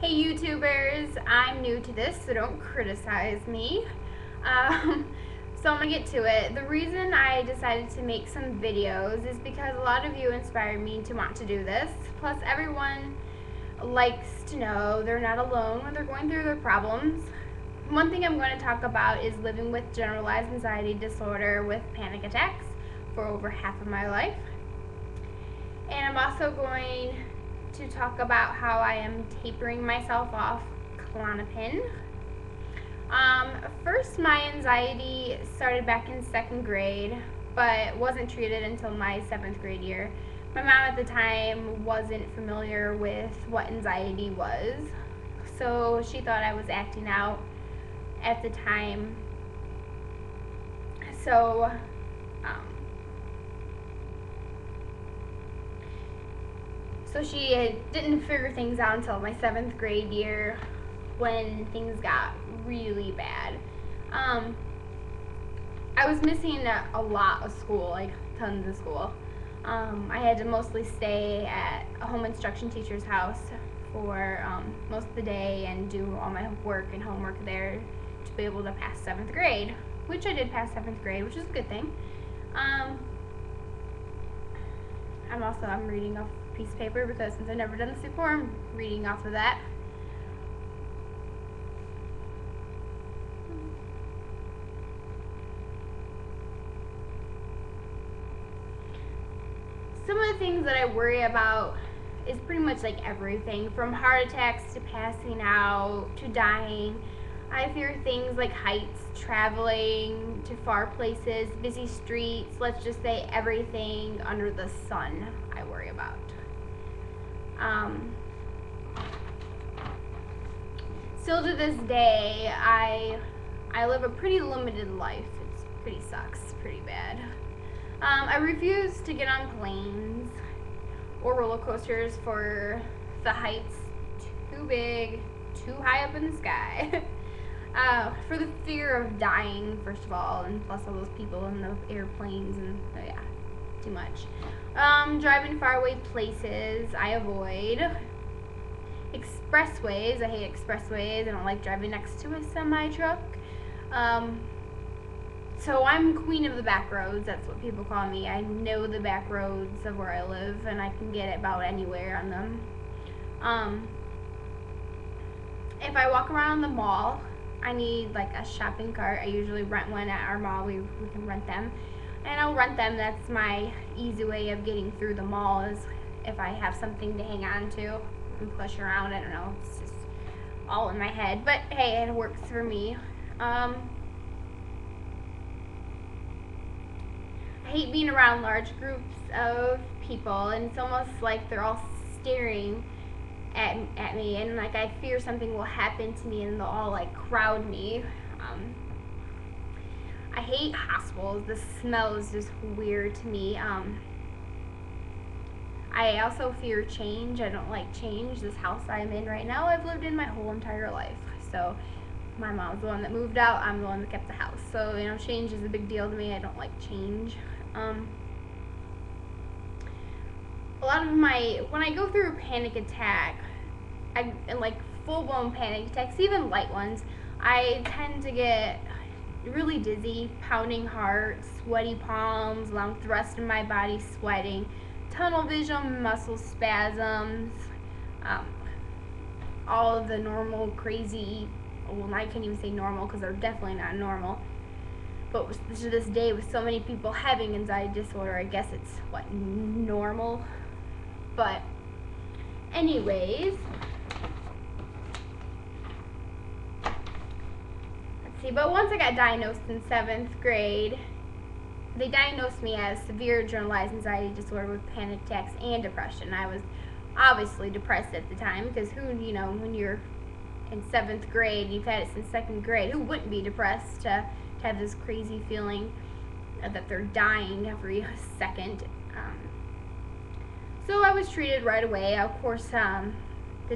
Hey YouTubers, I'm new to this, so don't criticize me. So I'm gonna get to it. The reason I decided to make some videos is because a lot of you inspired me to want to do this. Plus everyone likes to know they're not alone when they're going through their problems. One thing I'm going to talk about is living with generalized anxiety disorder with panic attacks for over half of my life. And I'm also going to talk about how I am tapering myself off Klonopin. First, my anxiety started back in 2nd grade, but wasn't treated until my 7th grade year. My mom at the time wasn't familiar with what anxiety was, so she thought I was acting out at the time. So, she didn't figure things out until my 7th grade year when things got really bad. I was missing a lot of school, like tons of school. I had to mostly stay at a home instruction teacher's house for most of the day and do all my work and homework there to be able to pass 7th grade, which I did pass 7th grade, which is a good thing. I'm reading off a piece of paper because since I've never done this before, I'm reading off of that. Some of the things that I worry about is pretty much like everything from heart attacks to passing out to dying. I fear things like heights, traveling to far places, busy streets, let's just say everything under the sun I worry about. Still to this day, I live a pretty limited life. It pretty sucks, pretty bad. I refuse to get on planes or roller coasters for the heights too big, too high up in the sky. For the fear of dying, first of all, and plus all those people in the airplanes, and yeah, too much. Driving faraway places, I avoid. Expressways, I hate expressways. I don't like driving next to a semi-truck. So I'm queen of the back roads, that's what people call me. I know the back roads of where I live, and I can get about anywhere on them. If I walk around the mall, I need like a shopping cart. I usually rent one at our mall. We can rent them. And I'll rent them. That's my easy way of getting through the mall, is if I have something to hang on to and push around. I don't know. It's just all in my head. But hey, it works for me. I hate being around large groups of people, and it's almost like they're all staring at me, and like I fear something will happen to me and they'll all like crowd me. I hate hospitals. The smell is just weird to me. I also fear change. I don't like change. This house I'm in right now, I've lived in my whole entire life. So my mom's the one that moved out, I'm the one that kept the house. So, you know, change is a big deal to me. I don't like change. A lot of when I go through a panic attack, and like full-blown panic attacks, even light ones, I tend to get really dizzy, pounding heart, sweaty palms, along with the rest of my body sweating, tunnel vision, muscle spasms, all of the normal crazy, well, I can't even say normal because they're definitely not normal. But to this day, with so many people having anxiety disorder, I guess it's what, normal. But anyways, let's see. But once I got diagnosed in 7th grade, they diagnosed me as severe generalized anxiety disorder with panic attacks and depression. I was obviously depressed at the time because you know, when you're in 7th grade, you've had it since 2nd grade, who wouldn't be depressed to have this crazy feeling that they're dying every second? So I was treated right away. Of course, the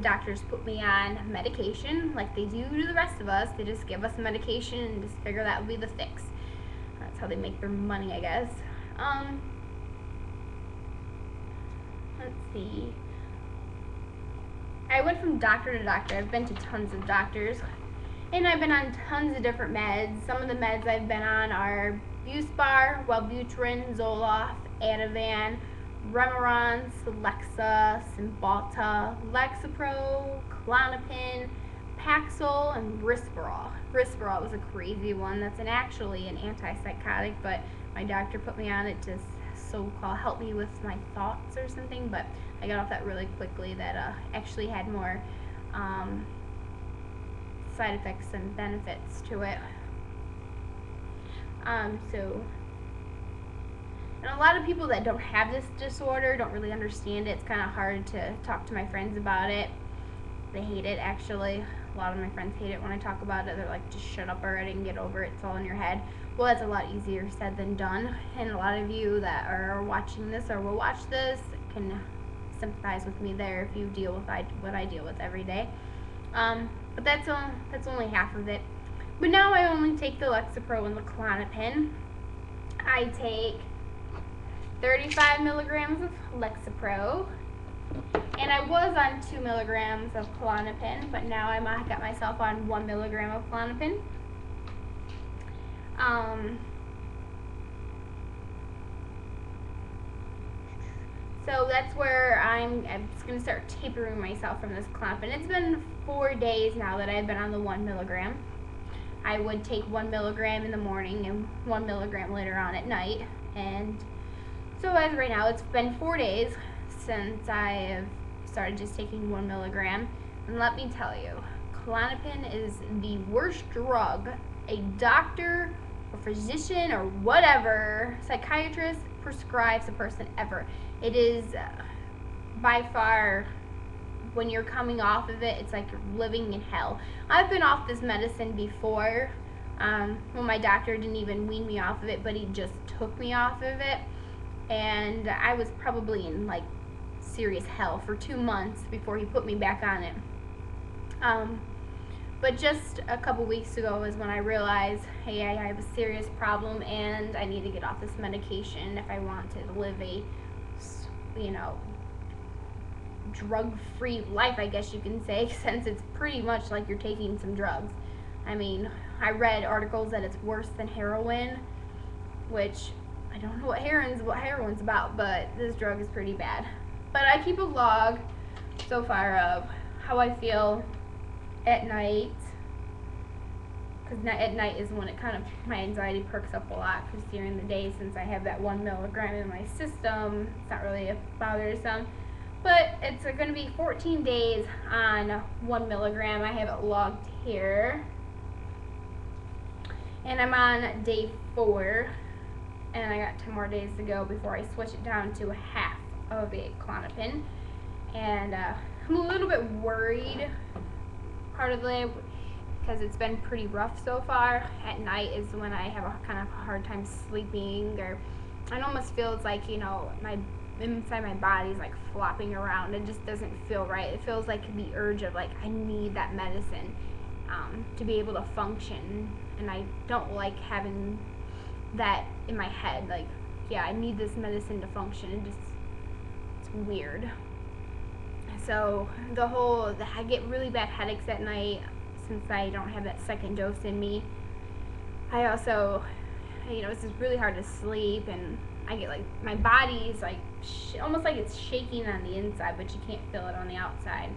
doctors put me on medication like they do to the rest of us. They just give us medication and just figure that would be the fix. That's how they make their money, I guess. Let's see. I went from doctor to doctor. I've been to tons of doctors, and I've been on tons of different meds. Some of the meds I've been on are Buspar, Wellbutrin, Zoloft, Ativan, Remeron, Celexa, Cymbalta, Lexapro, Klonopin, Paxil, and Risperol. Risperol was a crazy one. That's actually an antipsychotic, but my doctor put me on it to so-called help me with my thoughts or something, but I got off that really quickly. That actually had more side effects and benefits to it. And a lot of people that don't have this disorder don't really understand it. It's kind of hard to talk to my friends about it. They hate it, actually. A lot of my friends hate it when I talk about it. They're like, just shut up already and get over it. It's all in your head. Well, that's a lot easier said than done. And a lot of you that are watching this or will watch this can sympathize with me there if you deal with what I deal with every day. But that's only half of it. But now I only take the Lexapro and the Klonopin. I take 35 milligrams of Lexapro, and I was on 2 milligrams of Klonopin, but now I got myself on 1 milligram of Klonopin. So that's where I'm just going to start tapering myself from this Klonopin. It's been 4 days now that I've been on the 1 milligram. I would take 1 milligram in the morning and 1 milligram later on at night. And so as right now, it's been 4 days since I have started just taking 1 milligram. And let me tell you, Klonopin is the worst drug a doctor or physician or whatever, psychiatrist prescribes a person ever. It is by far, when you're coming off of it, it's like you're living in hell. I've been off this medicine before. Well, my doctor didn't even wean me off of it, but he just took me off of it. And I was probably in like serious hell for 2 months before he put me back on it. But just a couple weeks ago is when I realized, hey, I have a serious problem and I need to get off this medication if I want to live a, drug-free life, I guess you can say, since it's pretty much like you're taking some drugs. I mean, I read articles that it's worse than heroin, which I don't know what heroin's about, but this drug is pretty bad. But I keep a log so far of how I feel at night, because at night is when it kind of, my anxiety perks up a lot, because during the day, since I have that 1 milligram in my system, it's not really bothersome. But it's going to be 14 days on 1 milligram. I have it logged here. And I'm on day 4. And I got 10 more days to go before I switch it down to half of a Klonopin. And I'm a little bit worried, part of the day, because it's been pretty rough so far. At night is when I have a kind of hard time sleeping, or it almost feels like, inside my body is like flopping around. It just doesn't feel right. It feels like the urge of like, I need that medicine to be able to function, and I don't like having that in my head, like, yeah, I need this medicine to function. It's weird. So I get really bad headaches at night since I don't have that second dose in me. I also, it's just really hard to sleep, and I get like, my body's like, almost like it's shaking on the inside, but you can't feel it on the outside.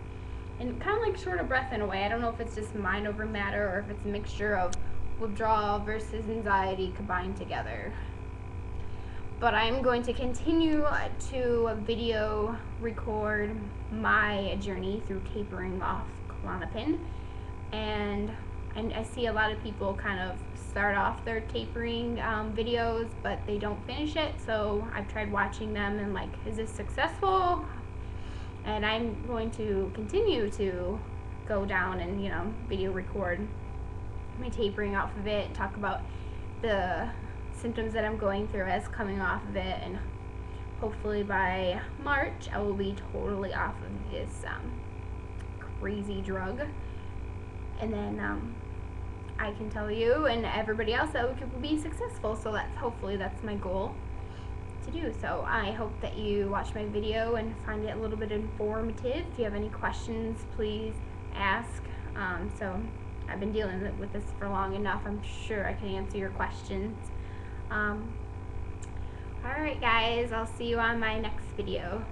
And kind of like short of breath in a way. I don't know if it's just mind over matter, or if it's a mixture of withdrawal versus anxiety combined together. But I'm going to continue to video record my journey through tapering off Klonopin. And I see a lot of people kind of start off their tapering videos, but they don't finish it. So I've tried watching them and like, is this successful? And I'm going to continue to go down and, video record my tapering off of it, and talk about the symptoms that I'm going through as coming off of it, and hopefully by March I will be totally off of this crazy drug. And then I can tell you and everybody else that we could be successful. So hopefully that's my goal, to to do. So I hope that you watch my video and find it a little bit informative. If you have any questions, please ask. So I've been dealing with this for long enough. I'm sure I can answer your questions. Alright guys, I'll see you on my next video.